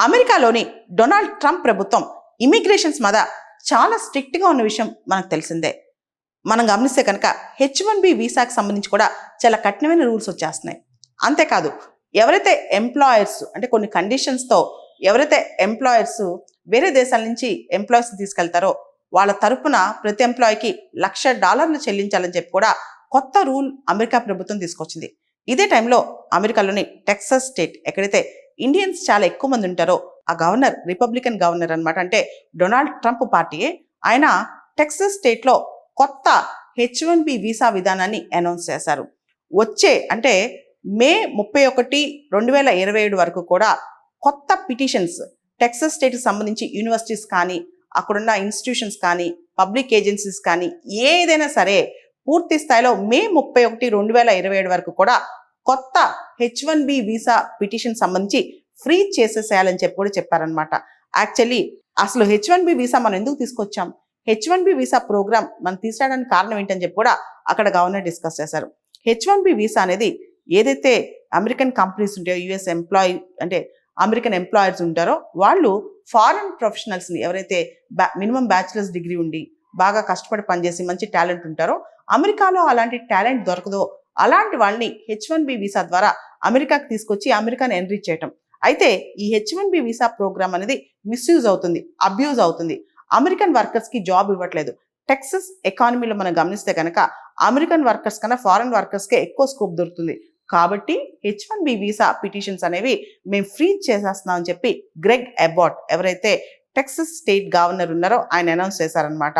అమెరికాలోని Donald Trump ప్రభుత్వం immigrations మీద చాలా స్ట్రిక్ట్గా ఉన్న విషయం మనకు తెలిసిందే. మనం గమనిస్తే కనుక H1B వీసాకి సంబంధించి కూడా చాలా కఠినమైన రూల్స్ వచ్చేస్తున్నాయి. అంతేకాదు, ఎవరైతే ఎంప్లాయర్స్ అంటే కొన్ని కండిషన్స్తో ఎవరైతే ఎంప్లాయర్స్ వేరే దేశాల నుంచి ఎంప్లాయీస్ తీసుకెళ్తారో వాళ్ళ తరపున ప్రతి ఎంప్లాయీకి $1,00,000 చెల్లించాలని చెప్పి కూడా కొత్త రూల్ అమెరికా ప్రభుత్వం తీసుకొచ్చింది. ఇదే టైంలో అమెరికాలోని టెక్సస్ స్టేట్, ఎక్కడైతే ఇండియన్స్ చాలా ఎక్కువ మంది ఉంటారో ఆ గవర్నర్ రిపబ్లికన్ గవర్నర్ అనమాట, అంటే డొనాల్డ్ ట్రంప్ పార్టీయే, ఆయన టెక్సస్ స్టేట్లో కొత్త H1B వీసా విధానాన్ని అనౌన్స్ చేశారు. వచ్చే అంటే మే 31, 2027 వరకు కూడా కొత్త పిటిషన్స్ టెక్సస్ స్టేట్కి సంబంధించి యూనివర్సిటీస్ కానీ, అక్కడున్న ఇన్స్టిట్యూషన్స్ కానీ, పబ్లిక్ ఏజెన్సీస్ కానీ ఏదైనా సరే పూర్తి స్థాయిలో మే 31, 2027 వరకు కూడా కొత్త H1B వీసా పిటిషన్ సంబంధించి ఫ్రీజ్ చేసేసేయాలని చెప్పి కూడా చెప్పారనమాట. యాక్చువల్లీ అసలు H1B వీసా మనం ఎందుకు తీసుకొచ్చాం, H1B వీసా ప్రోగ్రామ్ మనం తీసుకురావడానికి కారణం ఏంటని చెప్పి కూడా అక్కడ గవర్నర్ డిస్కస్ చేశారు. H1B వీసా అనేది ఏదైతే అమెరికన్ కంపెనీస్ ఉంటాయో, యుఎస్ ఎంప్లాయీ అంటే అమెరికన్ ఎంప్లాయర్స్ ఉంటారో వాళ్ళు ఫారెన్ ప్రొఫెషనల్స్ని, ఎవరైతే మినిమం బ్యాచిలర్స్ డిగ్రీ ఉండి బాగా కష్టపడి పనిచేసి మంచి టాలెంట్ ఉంటారో, అమెరికాలో అలాంటి టాలెంట్ దొరకదో అలాంటి వాళ్ళని H1B వీసా ద్వారా అమెరికాకి తీసుకొచ్చి అమెరికాని ఎన్రిచ్ చేయటం. అయితే ఈ H1B వీసా ప్రోగ్రామ్ అనేది మిస్యూజ్ అవుతుంది, అబ్యూజ్ అవుతుంది. అమెరికన్ వర్కర్స్కి జాబ్ ఇవ్వట్లేదు. టెక్సస్ ఎకానమీలో మనం గమనిస్తే కనుక అమెరికన్ వర్కర్స్ కన్నా ఫారెన్ వర్కర్స్కే ఎక్కువ స్కోప్ దొరుకుతుంది. కాబట్టి H1B వీసా పిటిషన్స్ అనేవి మేము ఫ్రీజ్ చేసేస్తున్నామని చెప్పి గ్రెగ్ అబాట్, ఎవరైతే టెక్సస్ స్టేట్ గవర్నర్ ఉన్నారో, ఆయన అనౌన్స్ చేశారనమాట.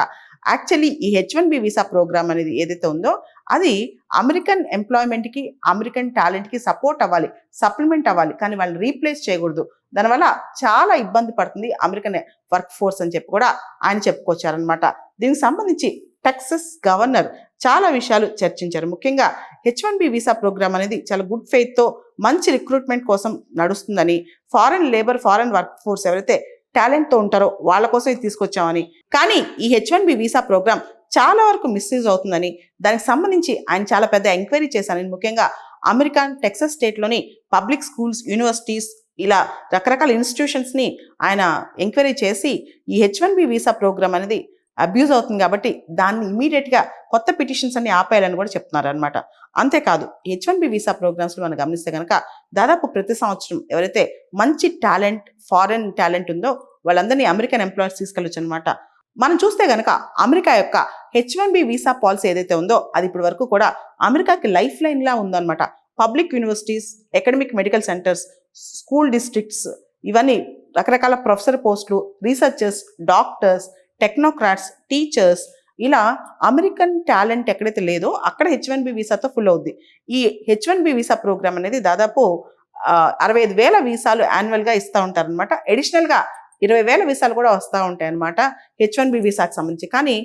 యాక్చువల్లీ ఈ H1B వీసా ప్రోగ్రామ్ అనేది ఏదైతే ఉందో అది అమెరికన్ ఎంప్లాయ్మెంట్కి, అమెరికన్ టాలెంట్కి సపోర్ట్ అవ్వాలి, సప్లిమెంట్ అవ్వాలి, కానీ వాళ్ళని రీప్లేస్ చేయకూడదు. దానివల్ల చాలా ఇబ్బంది పడుతుంది అమెరికన్ వర్క్ ఫోర్స్ అని చెప్పి కూడా ఆయన చెప్పుకొచ్చారనమాట. దీనికి సంబంధించి టెక్సస్ గవర్నర్ చాలా విషయాలు చర్చించారు. ముఖ్యంగా H1B వీసా ప్రోగ్రామ్ అనేది చాలా గుడ్ ఫెయిత్తో మంచి రిక్రూట్మెంట్ కోసం నడుస్తుందని, foreign labour, foreign work force ఎవరైతే టాలెంట్తో ఉంటారో వాళ్ళ కోసం ఇది తీసుకొచ్చామని, కానీ ఈ H1B వీసా ప్రోగ్రామ్ చాలా వరకు మిస్యూజ్ అవుతుందని, దానికి సంబంధించి ఆయన చాలా పెద్ద ఎంక్వైరీ చేశారని, ముఖ్యంగా అమెరికన్ టెక్సస్ స్టేట్లోని పబ్లిక్ స్కూల్స్, యూనివర్సిటీస్, ఇలా రకరకాల ఇన్స్టిట్యూషన్స్ని ఆయన ఎంక్వైరీ చేసి ఈ H1B వీసా ప్రోగ్రామ్ అనేది అబ్యూజ్ అవుతుంది కాబట్టి దాన్ని ఇమీడియట్గా కొత్త పిటిషన్స్ అన్ని ఆపేయాలని కూడా చెప్తున్నారు అనమాట. అంతేకాదు, H1B వీసా ప్రోగ్రామ్స్లో మనం గమనిస్తే కనుక దాదాపు ప్రతి సంవత్సరం ఎవరైతే మంచి టాలెంట్, ఫారెన్ టాలెంట్ ఉందో వాళ్ళందరినీ అమెరికన్ ఎంప్లాయర్స్ తీసుకెళ్ళొచ్చు అనమాట. మనం చూస్తే కనుక అమెరికా యొక్క H1B వీసా పాలసీ ఏదైతే ఉందో అది ఇప్పటి వరకు కూడా అమెరికాకి లైఫ్ లైన్లా ఉందన్నమాట. Public universities, academic medical centres, school districts, ఇవన్నీ రకరకాల ప్రొఫెసర్ పోస్టులు, రీసెర్చర్స్, డాక్టర్స్, టెక్నోక్రాట్స్, టీచర్స్, ఇలా అమెరికన్ టాలెంట్ ఎక్కడైతే లేదో అక్కడ H1B వీసాతో ఫుల్ అవుద్ది. ఈ H1B వీసా ప్రోగ్రామ్ అనేది దాదాపు 65,000 వీసాలు యాన్యువల్గా ఇస్తూ ఉంటారనమాట. అడిషనల్గా 20,000 వీసాలు కూడా వస్తూ ఉంటాయి అన్నమాట H1B వీసాకి సంబంధించి. కానీ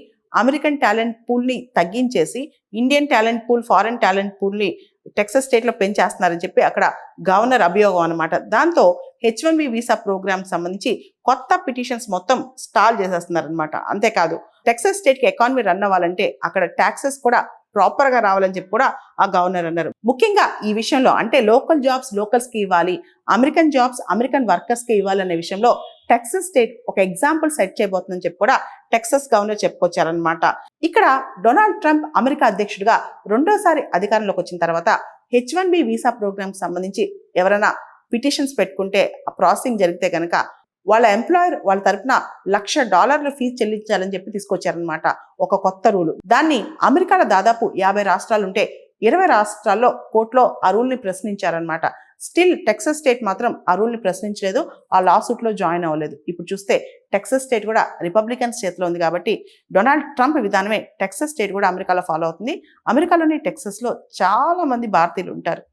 అమెరికన్ టాలెంట్ పూల్ని తగ్గించేసి Indian talent pool, foreign talent పూల్ని టెక్సస్ స్టేట్లో పెంచేస్తున్నారని చెప్పి అక్కడ గవర్నర్ అభియోగం అనమాట. దాంతో H1B వీసా ప్రోగ్రామ్ సంబంధించి కొత్త పిటిషన్స్ మొత్తం స్టాల్ చేసేస్తున్నారనమాట. అంతేకాదు, టెక్సస్ స్టేట్కి ఎకానమీ రన్ అవ్వాలంటే అక్కడ ట్యాక్సెస్ కూడా ప్రాపర్గా రావాలని చెప్పి కూడా ఆ గవర్నర్ అన్నారు. ముఖ్యంగా ఈ విషయంలో అంటే లోకల్ జాబ్స్ లోకల్స్కి ఇవ్వాలి, అమెరికన్ జాబ్స్ అమెరికన్ వర్కర్స్కి ఇవ్వాలనే విషయంలో టెక్సస్ స్టేట్ ఒక ఎగ్జాంపుల్ సెట్ చేయబోతుందని చెప్పి కూడా టెక్సస్ గవర్నర్ చెప్పుకొచ్చారనమాట. ఇక్కడ డొనాల్డ్ ట్రంప్ అమెరికా అధ్యక్షుడిగా రెండోసారి అధికారంలోకి వచ్చిన తర్వాత H1B వీసా ప్రోగ్రామ్ సంబంధించి ఎవరైనా పిటిషన్స్ పెట్టుకుంటే ఆ ప్రాసెసింగ్ జరిగితే కనుక వాళ్ళ ఎంప్లాయర్ వాళ్ళ తరపున $1,00,000 ఫీజు చెల్లించాలని చెప్పి తీసుకొచ్చారనమాట ఒక కొత్త రూలు. దాన్ని అమెరికాలో దాదాపు 50 రాష్ట్రాలు ఉంటే 20 రాష్ట్రాల్లో కోర్టులో ఆ రూల్ని ప్రశ్నించారనమాట. స్టిల్ టెక్సస్ స్టేట్ మాత్రం ఆ రూల్ని ప్రశ్నించలేదు, ఆ లాసూట్లో జాయిన్ అవ్వలేదు. ఇప్పుడు చూస్తే టెక్సస్ స్టేట్ కూడా రిపబ్లికన్స్ చేతిలో ఉంది కాబట్టి డొనాల్డ్ ట్రంప్ విధానమే టెక్సస్ స్టేట్ కూడా అమెరికాలో ఫాలో అవుతుంది. అమెరికాలోని టెక్సస్లో చాలా మంది భారతీయులు ఉంటారు.